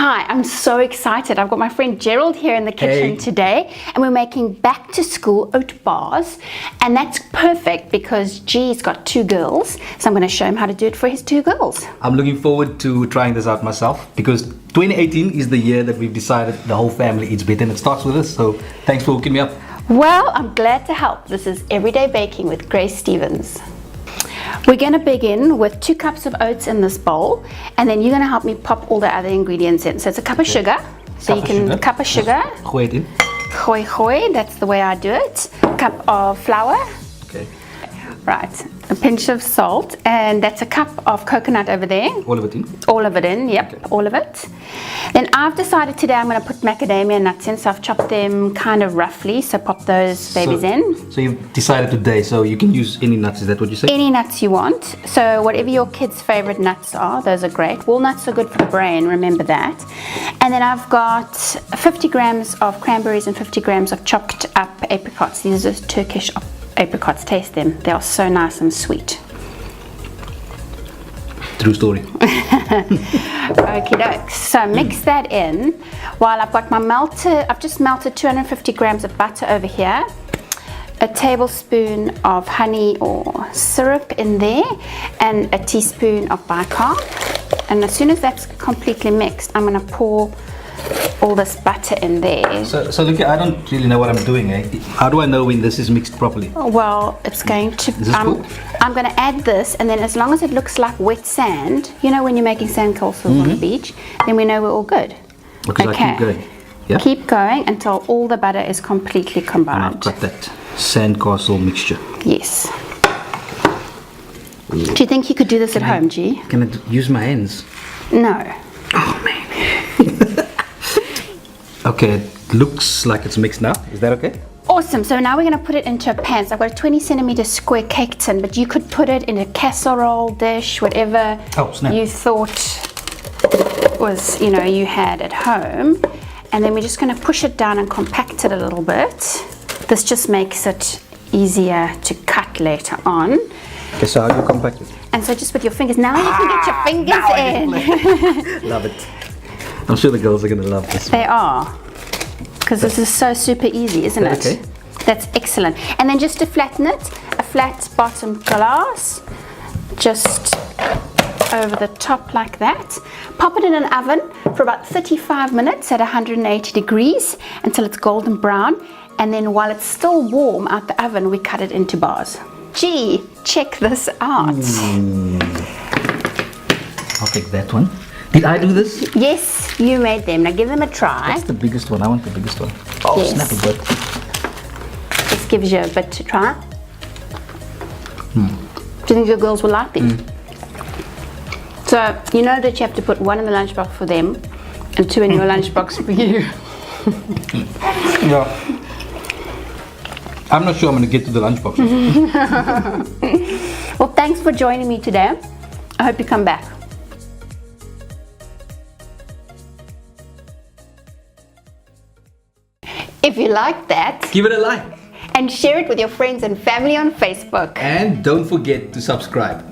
Hi, I'm so excited. I've got my friend Gerald here in the kitchen today, and we're making back to school oat bars, and that's perfect because G's got 2 girls, so I'm going to show him how to do it for his 2 girls. I'm looking forward to trying this out myself because 2018 is the year that we've decided the whole family eats better, and it starts with us, so thanks for hooking me up. Well, I'm glad to help. This is Everyday Baking with Grace Stevens. We're going to begin with 2 cups of oats in this bowl, and then you're going to help me pop all the other ingredients in. So it's a cup of sugar. So cup of sugar. Gooi it in. Gooi, that's the way I do it. Cup of flour. Okay. Right, a pinch of salt, and that's a cup of coconut over there. All of it in? All of it in, yep, okay. All of it. Then I've decided today I'm going to put macadamia nuts in, so I've chopped them kind of roughly, so pop those babies in. So you've decided today, so you can use any nuts, is that what you say? Any nuts you want, so whatever your kids' favorite nuts are, those are great. Walnuts are good for the brain, remember that. And then I've got 50 grams of cranberries and 50 grams of chopped up apricots. These are Turkish apricots, taste them. They are so nice and sweet. True story. Okie doke. So mix that in while I've got my melted, I've just melted 250 grams of butter over here, a tablespoon of honey or syrup in there, and a teaspoon of bicarb. And as soon as that's completely mixed, I'm going to pour all this butter in there. So look, I don't really know what I'm doing. How do I know when this is mixed properly? Well, it's going to. Is this cool? I'm going to add this, and then as long as it looks like wet sand, you know when you're making sandcastles on the beach, then we know we're all good. Because I keep going. Yeah. Keep going until all the butter is completely combined. And I've got that sandcastle mixture. Yes. Ooh. Do you think you could do this at home, G? Can I use my hands? No. Oh man. Okay, it looks like it's mixed now. Is that okay? Awesome. So now we're going to put it into a pan. So I've got a 20 centimeter square cake tin, but you could put it in a casserole dish, whatever you thought was, you had at home. And then we're just going to push it down and compact it a little bit. This just makes it easier to cut later on. Okay, so how do you compact it? And so just with your fingers. Now you can get your fingers in. Love it. I'm sure the girls are going to love this. They are. Because this is so super easy, isn't it? Okay. That's excellent. And then just to flatten it, a flat bottom glass, just over the top like that. Pop it in an oven for about 35 minutes at 180 degrees until it's golden brown. And then while it's still warm out the oven, we cut it into bars. Gee, check this out. I'll take that one. Did I do this? Yes, you made them. Now give them a try. That's the biggest one. I want the biggest one. Oh, yes. Snap a bit. This gives you a bit to try. Do you think your girls will like them? So you know that you have to put 1 in the lunchbox for them and 2 in your lunchbox for you. Yeah. I'm not sure I'm going to get to the lunchbox. Well, thanks for joining me today. I hope you come back. If you like that, give it a like and share it with your friends and family on Facebook. And don't forget to subscribe.